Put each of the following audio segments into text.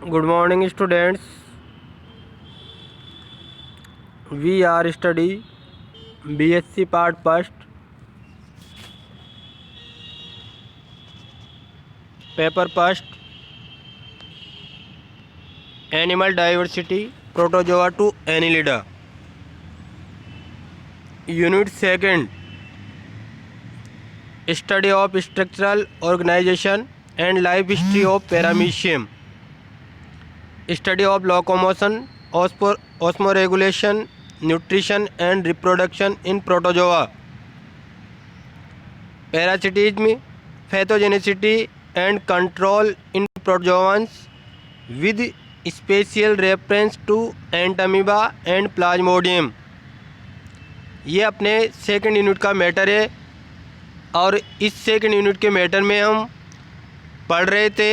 Good morning, students. We are study BSc Part First, Paper First, Animal Diversity, Protozoa to Annelida. Unit Second, Study of Structural Organization and Life History of Paramecium. Study of locomotion, osmoregulation, nutrition and reproduction in protozoa. Parasitism, pathogenicity and control in protozoans with special reference to Entamoeba and Plasmodium. ये अपने second unit का matter है और इस second unit के matter में हम पढ़ रहे थे।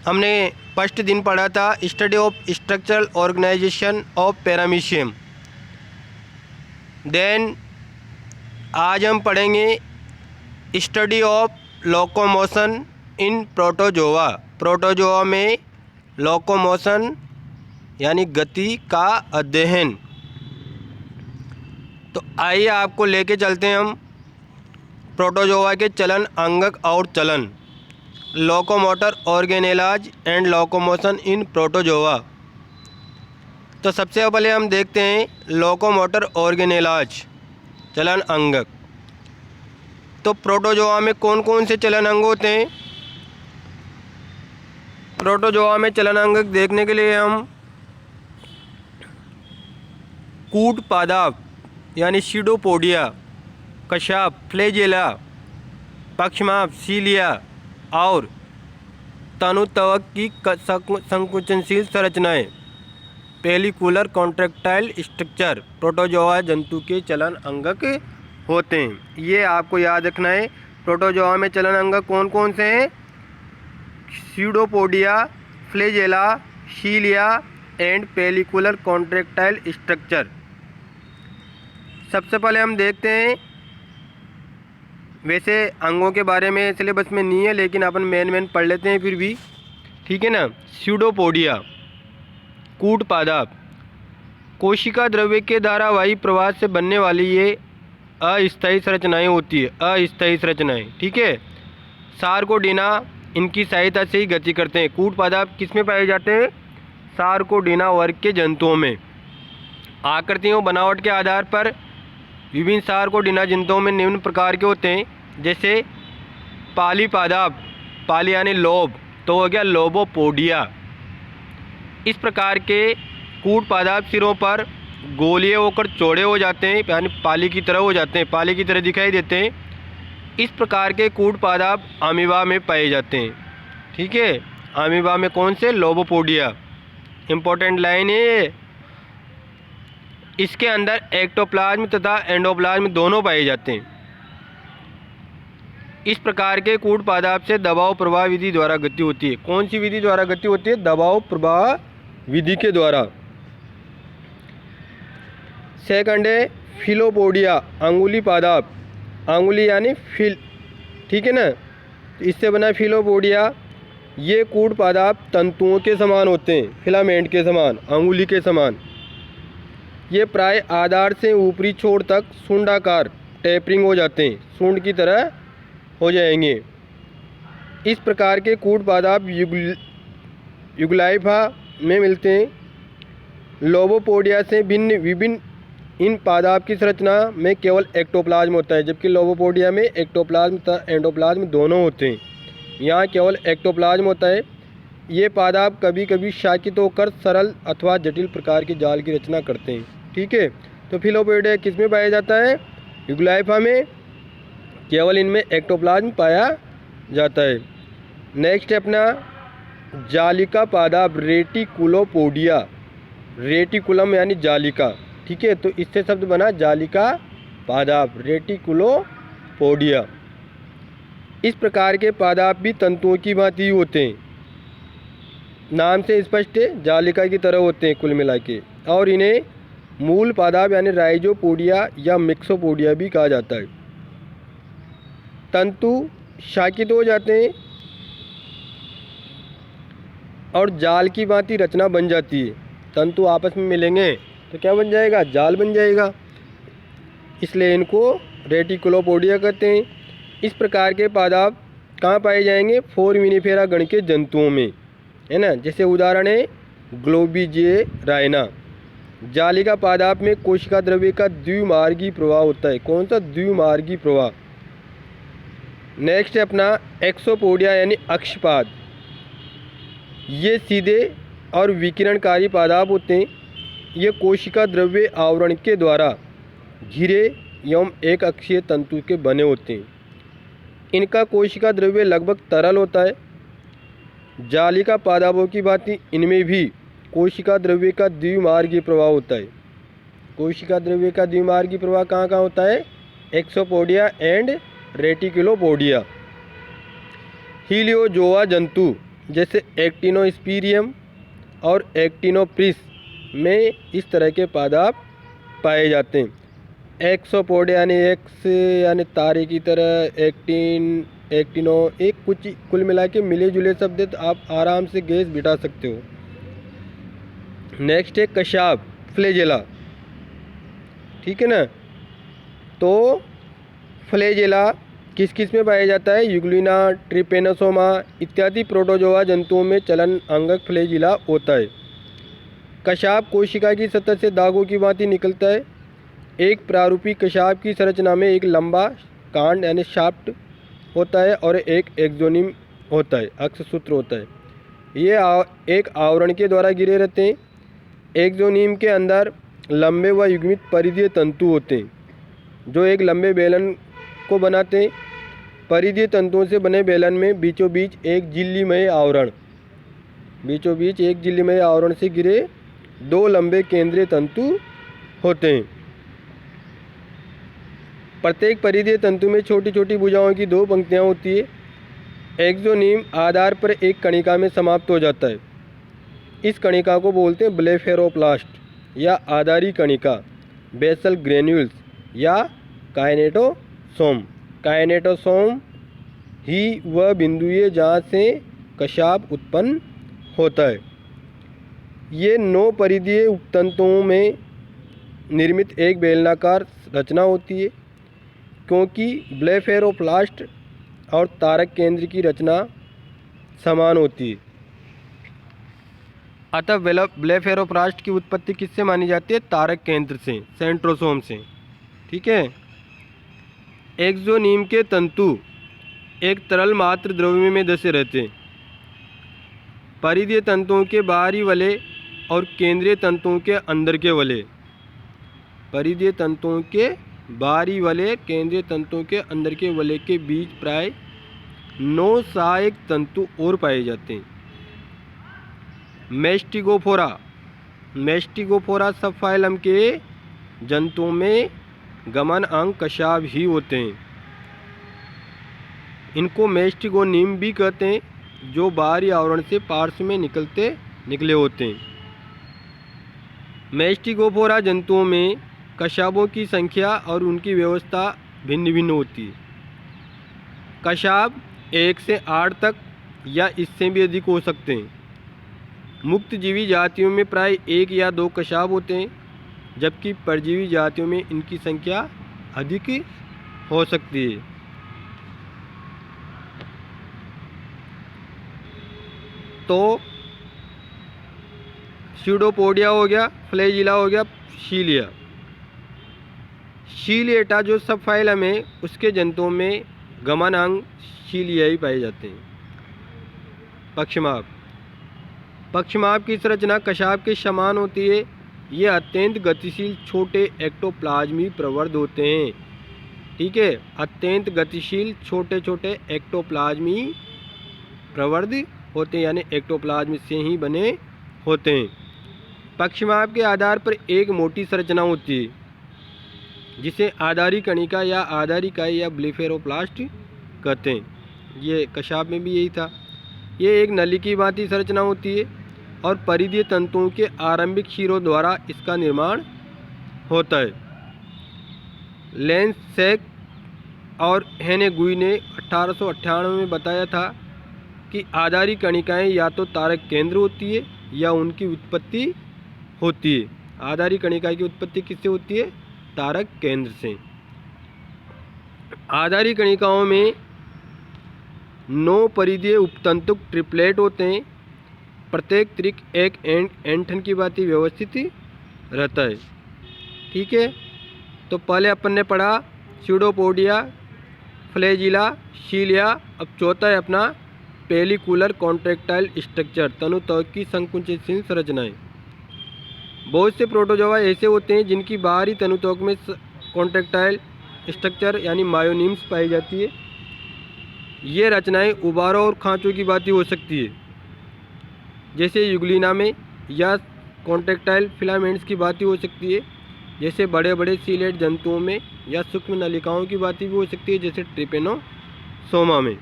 हमने फर्स्ट दिन पढ़ा था study of structural organisation of paramecium. Then आज हम पढ़ेंगे study of locomotion in protozoa. Protozoa में लोकोमोशन यानी गति का अध्ययन। तो आइए आपको लेके चलते हैं हम प्रोटोजोआ के चलन, अंगक और चलन। Locomotor organelles and locomotion in protozoa. तो सबसे पहले हम देखते हैं लोकोमोटर ऑर्गेनेलाज, चलन अंगक। तो प्रोटोजोआ में कौन कौन से चलन अंग होते हैं? प्रोटोजोआ में चलन अंग देखने के लिए हम कूट पादाप यानी सीडोपोडिया, कशाप, फ्लैजेला, पक्षमाप, सीलिया और तनुत्वक की संकुचनशील संरचनाएं, पेलिकुलर कॉन्ट्रैक्टाइल स्ट्रक्चर प्रोटोजोआ जंतु के चलन अंगक होते हैं। ये आपको याद रखना है। प्रोटोजोआ में चलन अंग कौन कौन से हैं? Pseudopodia, flagella, cilia and pellicular contractile structure. सबसे पहले हम देखते हैं, वैसे अंगों के बारे में सिलेबस में नहीं है लेकिन अपन मेन पढ़ लेते हैं फिर भी, ठीक है ना। सीडोपोडिया, कूट पादाप, कोशिका द्रव्य के धारावाही प्रवाह से बनने वाली ये अस्थायी संरचनाएं होती है, अस्थायी संरचनाएं, ठीक है। सार्कोडीना इनकी सहायता से ही गति करते हैं। कूट पादाप किस में पाए जाते हैं? सार्कोडीना वर्ग के जंतुओं में। आकृतियों बनावट के आधार पर विभिन्न सार्कोडीना जंतुओं में निम्न प्रकार के होते हैं, जैसे पालीपादाप, पाली यानी लोब, तो हो गया लोबोपोडिया। इस प्रकार के कूट पादाप सिरों पर गोलीय होकर चौड़े हो जाते हैं, यानी पाली की तरह हो जाते हैं, पाली की तरह दिखाई देते हैं। इस प्रकार के कूट पादाप अमीबा में पाए जाते हैं, ठीक है। अमीबा में कौन से? लोबोपोडिया। इम्पोर्टेंट लाइन है। इसके अंदर एक्टोप्लाज्म तथा एंडोप्लाज्म दोनों पाए जाते हैं। इस प्रकार के कूट पादाप से दबाव प्रवाह विधि द्वारा गति होती है। कौन सी विधि द्वारा गति होती है? दबाव प्रवाह विधि के द्वारा। सेकंड है फिलोपोडिया, अंगुली पादाप, अंगुली यानी फिल, ठीक है ना। इससे बना फिलोपोडिया। ये कूट पादाप तंतुओं के समान होते हैं, फिलामेंट के समान, अंगुली के समान। ये प्राय आधार से ऊपरी छोर तक सूंडाकार टेपरिंग हो जाते हैं, सूंड की तरह हो जाएंगे। इस प्रकार के कूट पादाप युगलाइफा में मिलते हैं। लोबोपोडिया से भिन्न विभिन्न इन पादाप की संरचना में केवल एक्टोप्लाज्म होता है, जबकि लोबोपोडिया में एक्टोप्लाज्म तथा एंडोप्लाज्म दोनों होते हैं। यहाँ केवल एक्टोप्लाज्म होता है। ये पादाप कभी कभी शाकित होकर सरल अथवा जटिल प्रकार के जाल की रचना करते हैं, ठीक है। तो फिलोपोडिया किस में पाया जाता है? युगलाइफा में। केवल इनमें एक्टोप्लाज्म पाया जाता है। नेक्स्ट है अपना जालिका पादाप, रेटिकुलोपोडिया, रेटिकुलम यानी जालिका, ठीक है। तो इससे शब्द बना जालिका पादाप, रेटिकुलोपोडिया। इस प्रकार के पादाप भी तंतुओं की भांति होते हैं, नाम से स्पष्ट है, जालिका की तरह होते हैं कुल मिला के। और इन्हें मूल पादाप यानी राइजोपोडिया या मिक्सोपोडिया भी कहा जाता है। तंतु शाकित हो जाते हैं और जाल की भांति रचना बन जाती है। तंतु आपस में मिलेंगे तो क्या बन जाएगा, जाल बन जाएगा। इसलिए इनको रेटिकुलोपोडिया कहते हैं। इस प्रकार के पादप कहाँ पाए जाएंगे, फोरमिनीफेरा गण के जंतुओं में, है ना। जैसे उदाहरण है ग्लोबिजिए राइना। जालिका पादप में कोशिका द्रव्य का द्विमार्गी प्रवाह होता है। कौन सा, द्विमार्गी प्रवाह। नेक्स्ट है अपना एक्सोपोडिया यानी अक्षपाद। ये सीधे और विकिरणकारी पादप होते हैं। ये कोशिका द्रव्य आवरण के द्वारा घिरे एवं एक अक्षीय तंतु के बने होते हैं। इनका कोशिका द्रव्य लगभग तरल होता है। जालिका पादपों की भांति इनमें भी कोशिका द्रव्य का द्विमार्गी प्रवाह होता है। कोशिका द्रव्य का द्विमार्गी प्रवाह कहाँ कहाँ होता है, एक्सोपोडिया एंड रेटिकुलोपोडिया। हीलियोजोआ जंतु जैसे एक्टिनोस्पीरियम और एक्टिनोप्रिस में इस तरह के पादप पाए जाते हैं। एक्सोपोडिया यानी एक्स यानी तारे की तरह, एक्टिनो एक कुछ कुल मिला के मिले जुले शब्द है, तो आप आराम से गैस बिठा सकते हो। नेक्स्ट है कशाब, फ्लेजेला, ठीक है ना। तो फ्लेजेला किस किस में पाया जाता है, यूग्लिना, ट्रिपेनोसोमा इत्यादि प्रोटोजोआ जंतुओं में चलन अंगक फ्लेजिला होता है। कशाब कोशिका की सतह से दागों की भांति निकलता है। एक प्रारूपी कशाब की संरचना में एक लंबा कांड यानी शाफ्ट होता है और एक एक्सोनिम होता है, अक्षसूत्र होता है। ये एक आवरण के द्वारा घिरे रहते हैं। एक्सोनिम के अंदर लंबे व युग्मित परिधीय तंतु होते हैं जो एक लंबे बेलन को बनाते हैं। परिधीय तंतुओं से बने बेलन में बीचों बीच एक झिल्लीमय आवरण से घिरे दो लंबे केंद्रीय तंतु होते हैं। प्रत्येक परिधीय तंतु में छोटी छोटी भुजाओं की दो पंक्तियां होती है। एक्सोनिम आधार पर एक कणिका में समाप्त हो जाता है। इस कणिका को बोलते हैं ब्लेफेरोप्लास्ट या आधारी कणिका, बेसल ग्रेन्यूल्स या काइनेटोसोम। काइनेटोसोम ही वह बिंदु है जहाँ से कशाब उत्पन्न होता है। ये 9 परिधीय उपतंतुओं में निर्मित एक बेलनाकार रचना होती है। क्योंकि ब्लेफेरोप्लास्ट और तारक केंद्र की रचना समान होती है, अतः ब्लेफेरोप्लास्ट की उत्पत्ति किससे मानी जाती है, तारक केंद्र से, सेंट्रोसोम से, ठीक है। एक्सोनिम के तंतु एक तरल मात्र द्रव्य में धसे रहते हैं। परिधीय तंतुओं के बाहरी वलय और केंद्रीय तंतुओं के अंदर के वलय, परिधीय तंतुओं के बाहरी वलय केंद्रीय तंतुओं के अंदर के वलय के बीच प्राय 9 सहायक तंतु और पाए जाते हैं। मेस्टिगोफोरा सबफाइलम के जंतुओं में गमन अंग कशाब ही होते हैं। इनको मेस्टिगोनिम भी कहते हैं, जो बाहरी आवरण से पार्श्व में निकले होते हैं। मेस्टिगोफोरा जंतुओं में कशाबों की संख्या और उनकी व्यवस्था भिन्न भिन्न होती है। कशाब 1 से 8 तक या इससे भी अधिक हो सकते हैं। मुक्तजीवी जातियों में प्राय 1 या 2 कशाब होते हैं, जबकि परजीवी जातियों में इनकी संख्या अधिक हो सकती है। तो स्यूडोपोडिया हो गया, फ्लैजिला हो गया, शीलिएटा जो सब फाइलम है उसके जंतुओं में गमन अंग शीलिया ही पाए जाते हैं। पक्षमाप की संरचना कशाब के समान होती है। ये अत्यंत गतिशील छोटे एक्टोप्लाज्मी प्रवर्ध होते हैं, ठीक है। अत्यंत गतिशील छोटे छोटे एक्टोप्लाज्मी प्रवर्ध होते हैं, यानी एक्टोप्लाज्म से ही बने होते हैं। पक्षमाप के आधार पर एक मोटी संरचना होती है जिसे आधारी कणिका या आधारी इकाई या ब्लेफेरोप्लास्ट कहते हैं। ये कशाब में भी यही था। ये एक नली की भांति संरचना होती है और परिधीय तंतुओं के आरंभिक शिरों द्वारा इसका निर्माण होता है। लेंसेक और हेनेगुई ने 1898 में बताया था कि आधारी कणिकाएं या तो तारक केंद्र होती है या उनकी उत्पत्ति होती है। आधारी कणिका की उत्पत्ति किससे होती है? तारक केंद्र से। आधारी कणिकाओं में 9 परिधीय उपतंतुक ट्रिपलेट होते हैं। प्रत्येक त्रिक एक एंठन की भांति व्यवस्थित रहता है। ठीक है, तो पहले अपन ने पढ़ा स्यूडोपोडिया, फ्लैजिला, सीलिया। अब चौथा है अपना पेलिकुलर कॉन्ट्रैक्टाइल स्ट्रक्चर, तनुत्वक की संकुचनशील संरचनाएं। बहुत से प्रोटोजोआ ऐसे होते हैं जिनकी बाहरी तनुत्वक में कॉन्ट्रैक्टाइल स्ट्रक्चर यानी मायोनिम्स पाई जाती है। ये रचनाएं उबारों और खांचों की भांति हो सकती है, जैसे युग्लिना में, या कॉन्ट्रैक्टाइल फिलामेंट्स की भांति हो सकती है, जैसे बड़े बड़े सीलेट जंतुओं में, या सूक्ष्म नलिकाओं की भांति भी हो सकती है, जैसे ट्रिपेनोसोमा में।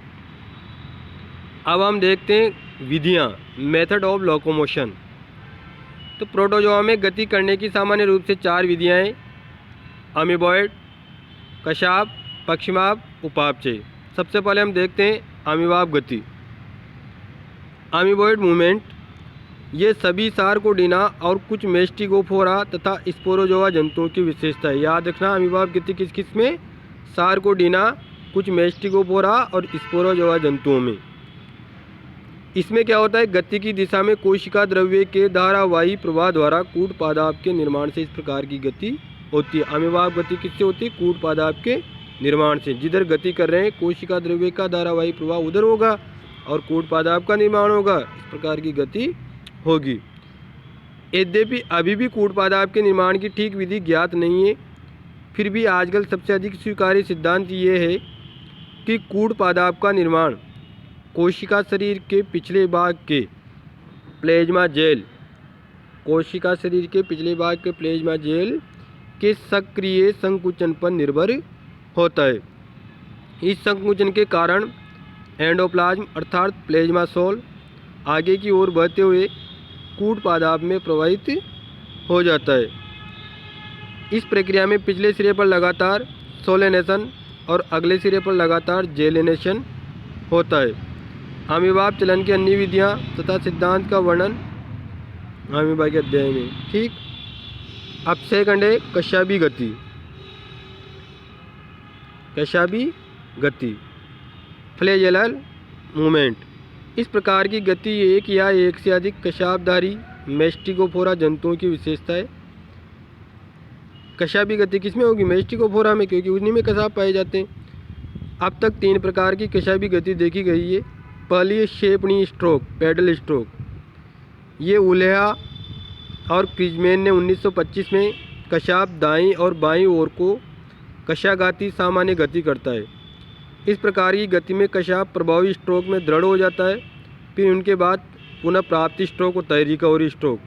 अब हम देखते हैं विधियाँ, मेथड ऑफ लोकोमोशन। तो प्रोटोजोआ में गति करने की सामान्य रूप से 4 विधियाँ हैं: अमीबॉइड, कशाप, पक्षिमाप, उपापचय। सबसे पहले हम देखते हैं अमीबाप गति। अमीबॉइड मूवमेंट, ये सभी सार्कोडीना और कुछ मेस्टिगोफोरा तथा स्पोरोजोआ जंतुओं की विशेषता है। याद रखना, अमीबाप गति किस किस में? सार्कोडीना, कुछ मेस्टिगोफोरा और स्पोरोजोआ जंतुओं में। इसमें क्या होता है? गति की दिशा में कोशिका द्रव्य के धारावाही प्रवाह द्वारा कूट पादाप के निर्माण से इस प्रकार की गति होती है। अमीबाप गति किससे होती है? कूट पादाप के निर्माण से। जिधर गति कर रहे हैं कोशिका द्रव्य का धारावाही प्रवाह उधर होगा और कूट पादाप का निर्माण होगा, इस प्रकार की गति होगी। यद्यपि अभी भी कूट पादाप के निर्माण की ठीक विधि ज्ञात नहीं है, फिर भी आजकल सबसे अधिक स्वीकार्य सिद्धांत ये है कि कूट पादाप का निर्माण कोशिका शरीर के पिछले भाग के प्लेज्मा जेल, कोशिका शरीर के पिछले भाग के प्लेज्मा जेल के सक्रिय संकुचन पर निर्भर होता है। इस संकुचन के कारण एंडोप्लाज्म अर्थात प्लेज्मा सोल आगे की ओर बढ़ते हुए कूट पादाप में प्रवाहित हो जाता है। इस प्रक्रिया में पिछले सिरे पर लगातार सोलेनेशन और अगले सिरे पर लगातार जेलिनेशन होता है। अमीबाप चलन की अन्य विधियाँ तथा सिद्धांत का वर्णन अमीबा के अध्याय में। ठीक, अब सेकंड है कशाबी गति। कशाबी गति, फ्लैजेलल मूवमेंट। इस प्रकार की गति एक या एक से अधिक कशाबधारी मेस्टिगोफोरा जंतुओं की विशेषता है। कशाबी गति किसमें होगी? मेस्टिगोफोरा में, क्योंकि उन्हीं में कशाब पाए जाते हैं। अब तक 3 प्रकार की कशाबी गति देखी गई है। पहली है शेपनी स्ट्रोक, पैडल स्ट्रोक। ये उलेहा और क्रिजमैन ने 1925 में कशाब दाईं और बाईं ओर को कशाघाती सामान्य गति करता है। इस प्रकार की गति में कशाब प्रभावी स्ट्रोक में दृढ़ हो जाता है। फिर उनके बाद पुनः प्राप्ति स्ट्रोक होता है, रिकवरी स्ट्रोक,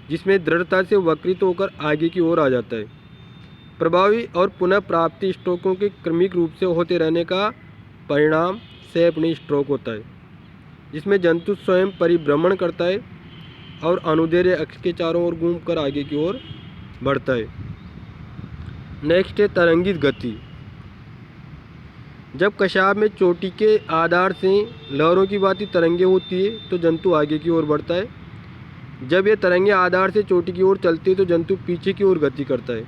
जिसमें दृढ़ता से वक्रित होकर आगे की ओर आ जाता है। प्रभावी और पुनः प्राप्ति स्ट्रोकों के क्रमिक रूप से होते रहने का परिणाम शेपनी स्ट्रोक होता है, जिसमें जंतु स्वयं परिभ्रमण करता है और अनुदैर्ध्य अक्ष के चारों ओर घूमकर आगे की ओर बढ़ता है। नेक्स्ट है तरंगित गति। जब कशाब में चोटी के आधार से लहरों की भांति तरंगें होती है तो जंतु आगे की ओर बढ़ता है। जब ये तरंगें आधार से चोटी की ओर चलती है तो जंतु पीछे की ओर गति करता है,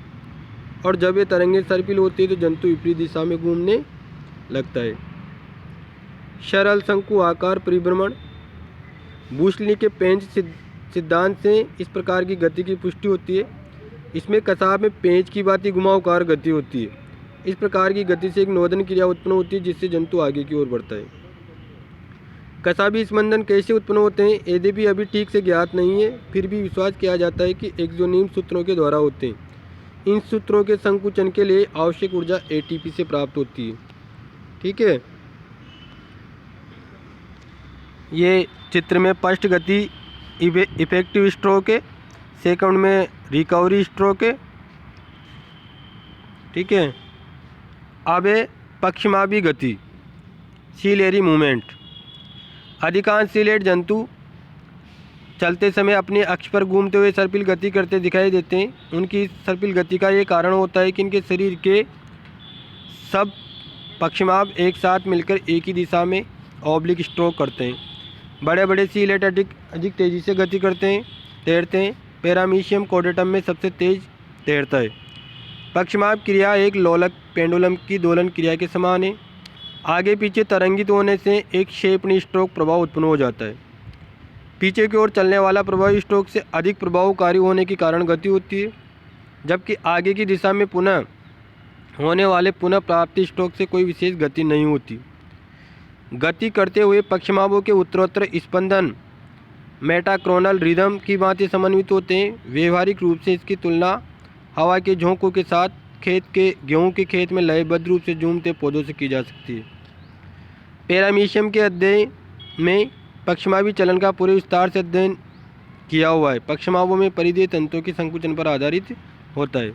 और जब ये तरंगें सर्पिल होती है तो जंतु विपरीत दिशा में घूमने लगता है। सरल शंकु आकार परिभ्रमण। बूशली के पेंच सिद्धांत से इस प्रकार की गति की पुष्टि होती है। इसमें कसाब में पेंच की भांति घुमावकार गति होती है। इस प्रकार की गति से एक नोदन क्रिया उत्पन्न होती है, जिससे जंतु आगे की ओर बढ़ता है। कसाबी स्पंदन कैसे उत्पन्न होते हैं यद्यपि अभी ठीक से ज्ञात नहीं है, फिर भी विश्वास किया जाता है कि एक्सोनिम सूत्रों के द्वारा होते हैं। इन सूत्रों के संकुचन के लिए आवश्यक ऊर्जा एटीपी से प्राप्त होती है। ठीक है, ये चित्र में फर्स्ट गति इफेक्टिव स्ट्रोक है, सेकंड में रिकवरी स्ट्रोक है। ठीक है, अब है पक्षमापी गति, सीलेरी मूवमेंट। अधिकांश सीलेट जंतु चलते समय अपने अक्ष पर घूमते हुए सर्पिल गति करते दिखाई देते हैं। उनकी सर्पिल गति का ये कारण होता है कि इनके शरीर के सब पक्षमाप एक साथ मिलकर एक ही दिशा में ऑब्लिक स्ट्रोक करते हैं। बड़े बड़े सीलेट अधिक तेज़ी से गति करते हैं, तैरते हैं। पैरामीशियम कोडेटम में सबसे तेज तैरता है। पक्षमाप क्रिया एक लोलक पेंडुलम की दोलन क्रिया के समान है। आगे पीछे तरंगित होने से एक क्षेपणी स्ट्रोक प्रभाव उत्पन्न हो जाता है। पीछे की ओर चलने वाला प्रभावी स्ट्रोक से अधिक प्रभावकारी होने के कारण गति होती है, जबकि आगे की दिशा में पुनः होने वाले पुनः प्राप्ति स्ट्रोक से कोई विशेष गति नहीं होती। गति करते हुए पक्षमापों के उत्तरोत्तर स्पंदन मेटाक्रोनल रिदम की भांति समन्वित होते हैं। व्यवहारिक रूप से इसकी तुलना हवा के झोंकों के साथ गेहूं के खेत में लयबद्ध रूप से झूमते पौधों से की जा सकती है। पैरामीशियम के अध्ययन में पक्षमापी चलन का पूरे विस्तार से अध्ययन किया हुआ है। पक्षमापों में परिधीय तंतुओं की संकुचन पर आधारित होता है।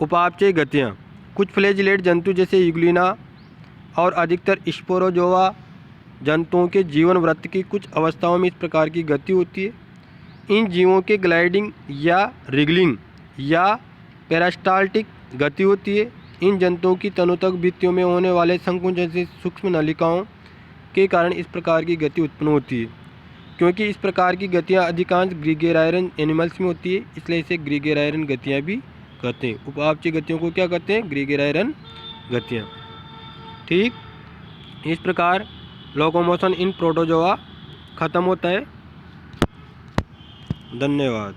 उपापचय गतियाँ। कुछ फ्लैजिलेट जंतु जैसे यूग्लिना और अधिकतर स्पोरोजोआ जंतुओं के जीवन वृत्त की कुछ अवस्थाओं में इस प्रकार की गति होती है। इन जीवों के ग्लाइडिंग या रिगलिंग या पेरास्टाल्टिक गति होती है। इन जंतुओं की तनुतक भित्तियों में होने वाले संकुचन से सूक्ष्म नलिकाओं के कारण इस प्रकार की गति उत्पन्न होती है। क्योंकि इस प्रकार की गतियाँ अधिकांश ग्रीगेरायरन एनिमल्स में होती है, इसलिए इसे ग्रीगेरायरन गतियाँ भी कहते हैं। उपापचय गतियों को क्या कहते हैं? ग्रीगेरायरन गतियाँ। ठीक, इस प्रकार लोकोमोशन इन प्रोटोजोआ खत्म होता है। धन्यवाद।